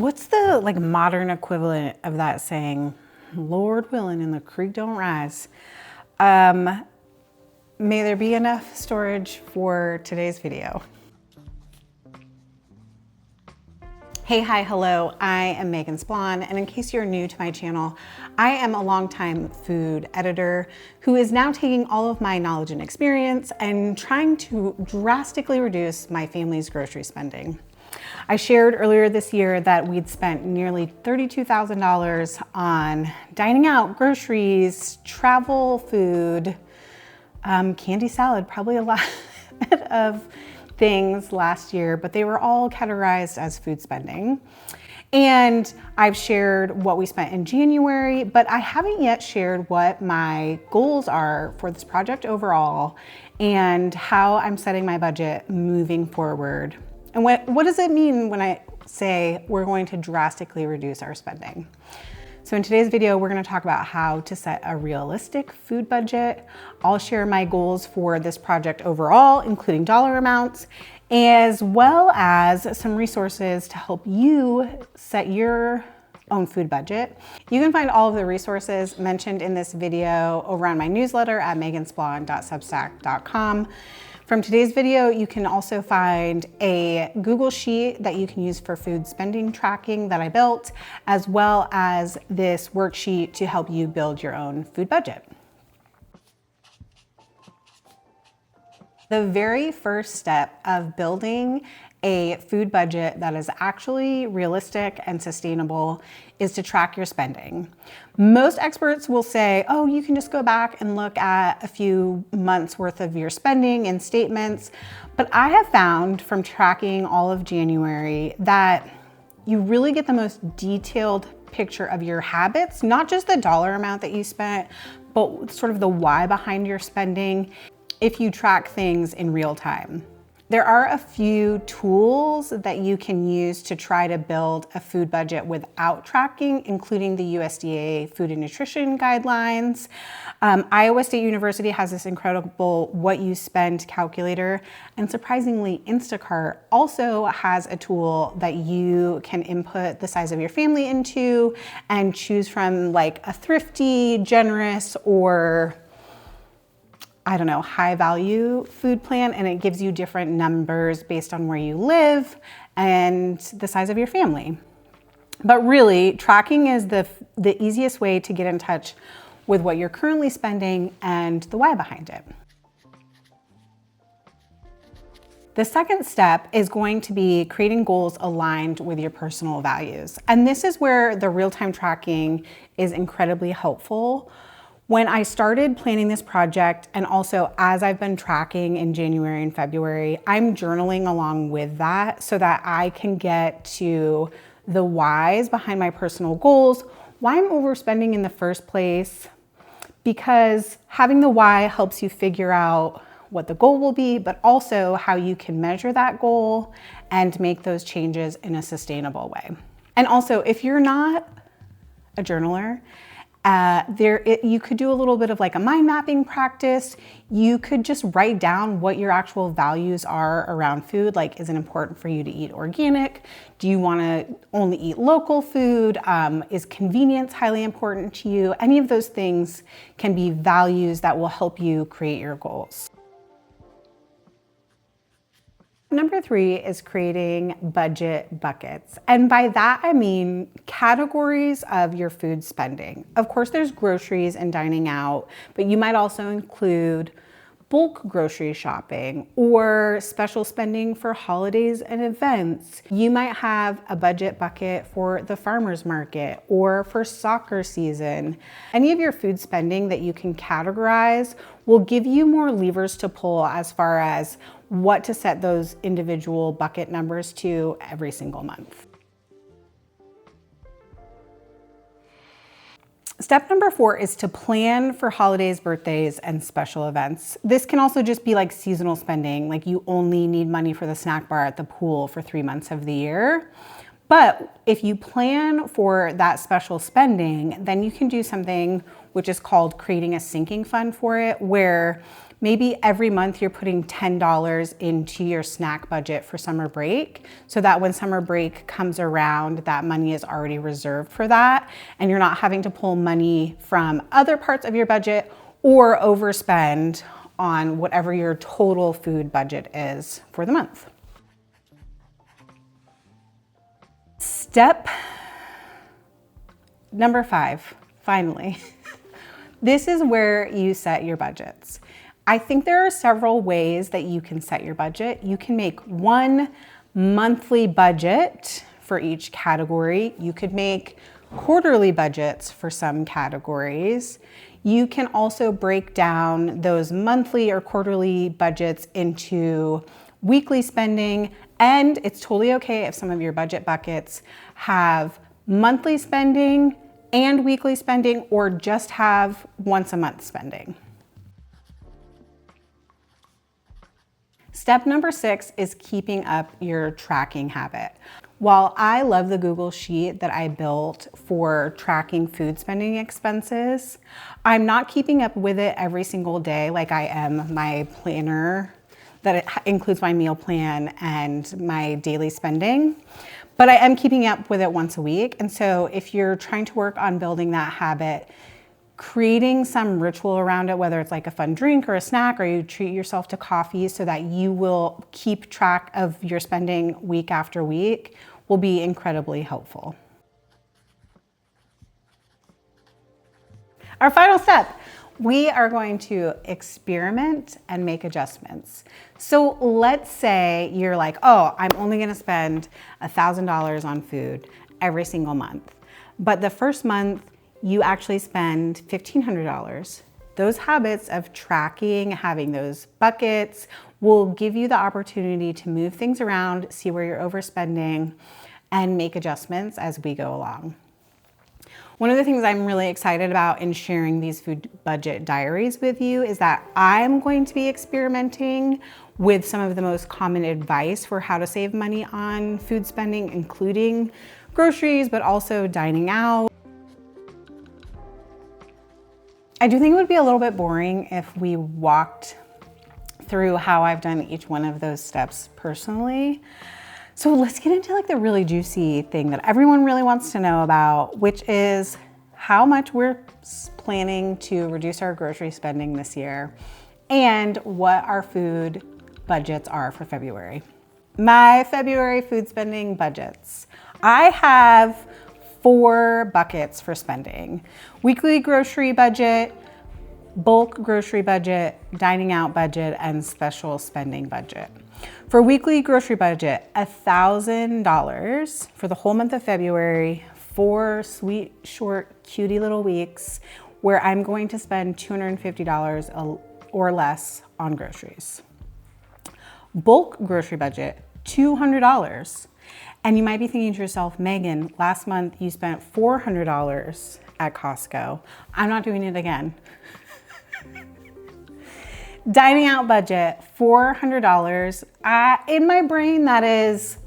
What's the modern equivalent of that saying, Lord willing and the creek don't rise? May there be enough storage for today's video. Hey, hi, hello, I am Megan Splon, and in case you're new to my channel, I am a longtime food editor who is now taking all of my knowledge and experience and trying to drastically reduce my family's grocery spending. I shared earlier this year that we'd spent nearly $32,000 on dining out, groceries, travel, food, candy salad, probably a lot of things last year, but they were all categorized as food spending. And I've shared what we spent in January, but I haven't yet shared what my goals are for this project overall and how I'm setting my budget moving forward. And what does it mean when I say we're going to drastically reduce our spending? So in today's video, we're going to talk about how to set a realistic food budget. I'll share my goals for this project overall, including dollar amounts, as well as some resources to help you set your own food budget. You can find all of the resources mentioned in this video over on my newsletter at megansplon.substack.com. From today's video, you can also find a Google Sheet that you can use for food spending tracking that I built, as well as this worksheet to help you build your own food budget. The very first step of building a food budget that is actually realistic and sustainable is to track your spending. Most experts will say, oh, you can just go back and look at a few months worth of your spending and statements. But I have found from tracking all of January that you really get the most detailed picture of your habits, not just the dollar amount that you spent, but sort of the why behind your spending if you track things in real time. There are a few tools that you can use to try to build a food budget without tracking, including the USDA Food and Nutrition Guidelines. Iowa State University has this incredible What You Spend calculator, and surprisingly, Instacart also has a tool that you can input the size of your family into and choose from, like a thrifty, generous, or I don't know, high value food plan, and it gives you different numbers based on where you live and the size of your family. But really, tracking is the easiest way to get in touch with what you're currently spending and the why behind it. The second step is going to be creating goals aligned with your personal values. And this is where the real-time tracking is incredibly helpful. When I started planning this project, and also as I've been tracking in January and February, I'm journaling along with that so that I can get to the whys behind my personal goals, why I'm overspending in the first place, because having the why helps you figure out what the goal will be, but also how you can measure that goal and make those changes in a sustainable way. And also, if you're not a journaler, you could do a little bit of like a mind mapping practice. You could just write down what your actual values are around food. Like, is it important for you to eat organic? Do you want to only eat local food? Is convenience highly important to you? Any of those things can be values that will help you create your goals. Number 3 is creating budget buckets. And by that, I mean categories of your food spending. Of course, there's groceries and dining out, but you might also include bulk grocery shopping or special spending for holidays and events. You might have a budget bucket for the farmer's market or for soccer season. Any of your food spending that you can categorize will give you more levers to pull as far as what to set those individual bucket numbers to every single month. Step number 4 is to plan for holidays, birthdays, and special events. This can also just be like seasonal spending, like you only need money for the snack bar at the pool for 3 months of the year. But if you plan for that special spending, then you can do something which is called creating a sinking fund for it, where maybe every month you're putting $10 into your snack budget for summer break, so that when summer break comes around, that money is already reserved for that, and you're not having to pull money from other parts of your budget or overspend on whatever your total food budget is for the month. Step number 5, finally. This is where you set your budgets. I think there are several ways that you can set your budget. You can make one monthly budget for each category. You could make quarterly budgets for some categories. You can also break down those monthly or quarterly budgets into weekly spending, and it's totally okay if some of your budget buckets have monthly spending and weekly spending, or just have once a month spending. Step number 6 is keeping up your tracking habit. While I love the Google Sheet that I built for tracking food spending expenses, I'm not keeping up with it every single day like I am my planner that includes my meal plan and my daily spending. But I am keeping up with it once a week. And so if you're trying to work on building that habit, creating some ritual around it, whether it's like a fun drink or a snack, or you treat yourself to coffee so that you will keep track of your spending week after week, will be incredibly helpful. Our final step, we are going to experiment and make adjustments. So let's say you're like, oh, I'm only gonna spend $1,000 on food every single month. But the first month, you actually spend $1,500. Those habits of tracking, having those buckets, will give you the opportunity to move things around, see where you're overspending, and make adjustments as we go along. One of the things I'm really excited about in sharing these food budget diaries with you is that I'm going to be experimenting with some of the most common advice for how to save money on food spending, including groceries, but also dining out. I do think it would be a little bit boring if we walked through how I've done each one of those steps personally. So let's get into like the really juicy thing that everyone really wants to know about, which is how much we're planning to reduce our grocery spending this year and what our food budgets are for February. My February food spending budgets. I have 4 buckets for spending: weekly grocery budget, bulk grocery budget, dining out budget, and special spending budget. For weekly grocery budget, $1,000 for the whole month of February, 4 sweet, short, cutie little weeks where I'm going to spend $250 or less on groceries. Bulk grocery budget, $200. And you might be thinking to yourself, Megan, last month you spent $400 at Costco. I'm not doing it again. Dining out budget, $400. In my brain, that is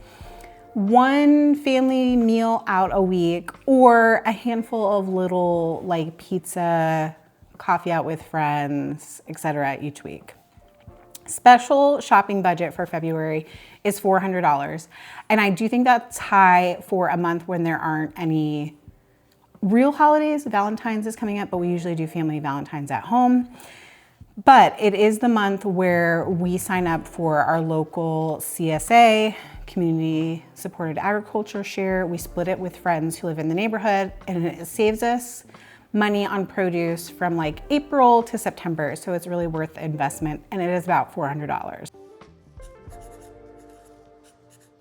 one family meal out a week or a handful of little like pizza, coffee out with friends, etc. each week. Special shopping budget for February is $400. And I do think that's high for a month when there aren't any real holidays. Valentine's is coming up, but we usually do family Valentine's at home. But it is the month where we sign up for our local CSA, Community Supported Agriculture Share. We split it with friends who live in the neighborhood, and it saves us money on produce from like April to September. So it's really worth the investment, and it is about $400.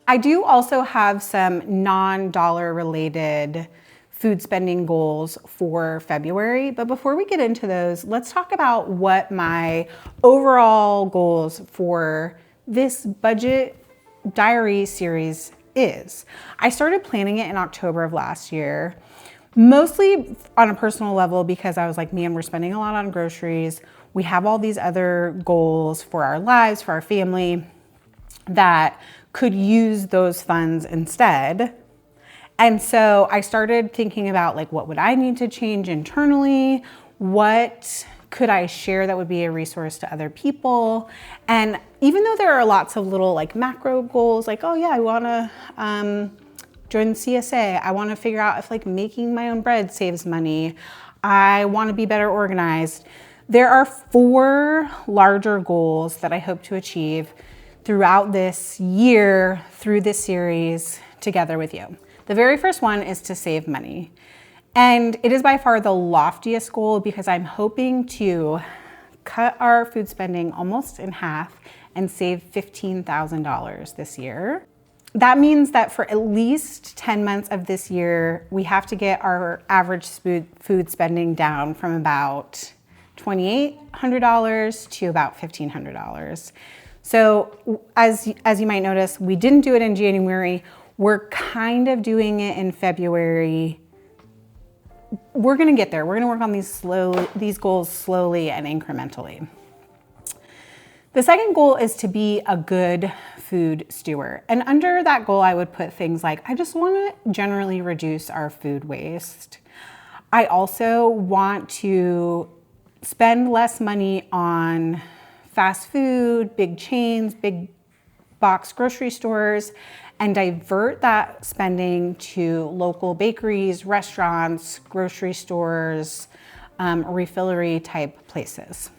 I do also have some non-dollar related food spending goals for February. But before we get into those, let's talk about what my overall goals for this budget diary series is. I started planning it in October of last year, mostly on a personal level because I was like, man, we're spending a lot on groceries. We have all these other goals for our lives, for our family that could use those funds instead. And so I started thinking about like, what would I need to change internally? What could I share that would be a resource to other people? And even though there are lots of little like macro goals, like, oh yeah, I wanna join the CSA. I wanna figure out if like making my own bread saves money. I wanna be better organized. There are 4 larger goals that I hope to achieve throughout this year, through this series, together with you. The very first one is to save money. And it is by far the loftiest goal because I'm hoping to cut our food spending almost in half and save $15,000 this year. That means that for at least 10 months of this year, we have to get our average food spending down from about $2,800 to about $1,500. So as you might notice, we didn't do it in January. We're kind of doing it in February. We're gonna get there. We're gonna work on these goals slowly and incrementally. The second goal is to be a good food steward. And under that goal, I would put things like, I just wanna generally reduce our food waste. I also want to spend less money on fast food, big chains, big box grocery stores, and divert that spending to local bakeries, restaurants, grocery stores, refillery type places.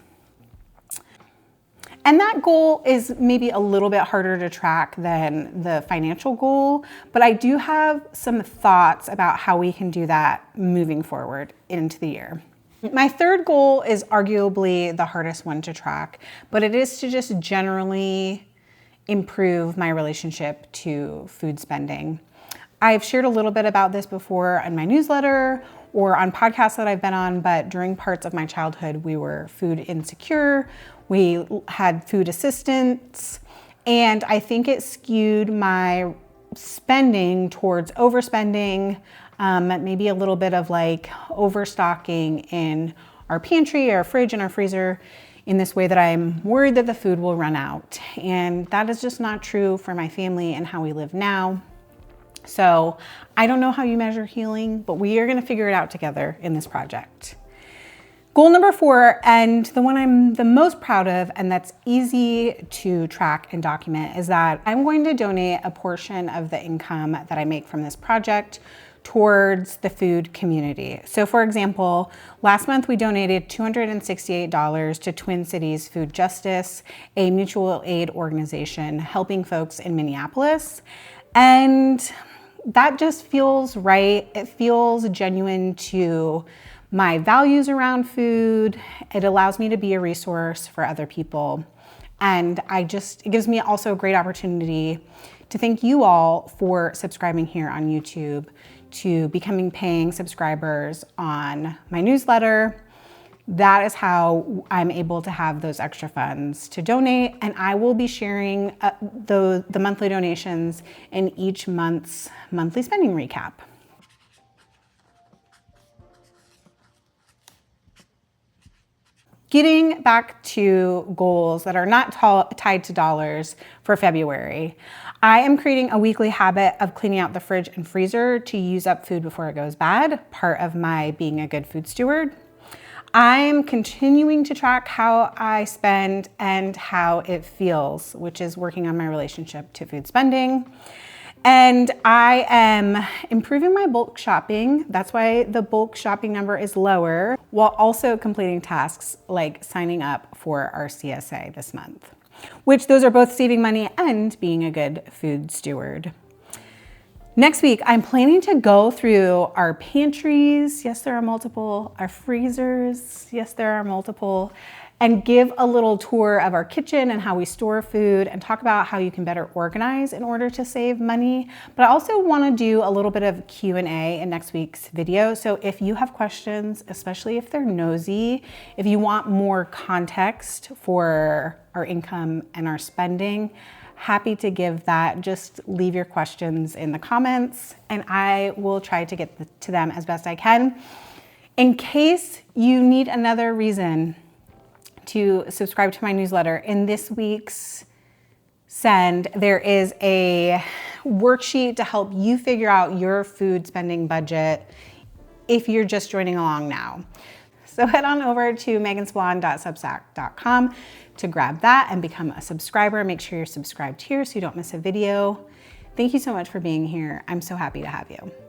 And that goal is maybe a little bit harder to track than the financial goal, but I do have some thoughts about how we can do that moving forward into the year. My third goal is arguably the hardest one to track, but it is to just generally improve my relationship to food spending. I've shared a little bit about this before on my newsletter or on podcasts that I've been on, but during parts of my childhood, we were food insecure. We had food assistance, and I think it skewed my spending towards overspending, maybe a little bit of like overstocking in our pantry, our fridge, and our freezer in this way that I'm worried that the food will run out. And that is just not true for my family and how we live now. So I don't know how you measure healing, but we are gonna figure it out together in this project. Goal number 4, and the one I'm the most proud of, and that's easy to track and document, is that I'm going to donate a portion of the income that I make from this project towards the food community. So for example, last month we donated $268 to Twin Cities Food Justice, a mutual aid organization helping folks in Minneapolis. And that just feels right. It feels genuine to my values around food. It allows me to be a resource for other people. And it gives me also a great opportunity to thank you all for subscribing here on YouTube, to becoming paying subscribers on my newsletter. That is how I'm able to have those extra funds to donate. And I will be sharing the monthly donations in each month's monthly spending recap. Getting back to goals that are not tied to dollars for February, I am creating a weekly habit of cleaning out the fridge and freezer to use up food before it goes bad, part of my being a good food steward. I'm continuing to track how I spend and how it feels, which is working on my relationship to food spending. And I am improving my bulk shopping. That's why the bulk shopping number is lower, while also completing tasks like signing up for our CSA this month, which those are both saving money and being a good food steward. Next week, I'm planning to go through our pantries. Yes, there are multiple. Our freezers. Yes, there are multiple. And give a little tour of our kitchen and how we store food and talk about how you can better organize in order to save money. But I also want to do a little bit of Q&A in next week's video. So if you have questions, especially if they're nosy, if you want more context for our income and our spending, happy to give that. Just leave your questions in the comments and I will try to get to them as best I can. In case you need another reason to subscribe to my newsletter, in this week's send, there is a worksheet to help you figure out your food spending budget if you're just joining along now. So head on over to megansblonde.substack.com to grab that and become a subscriber. Make sure you're subscribed here so you don't miss a video. Thank you so much for being here. I'm so happy to have you.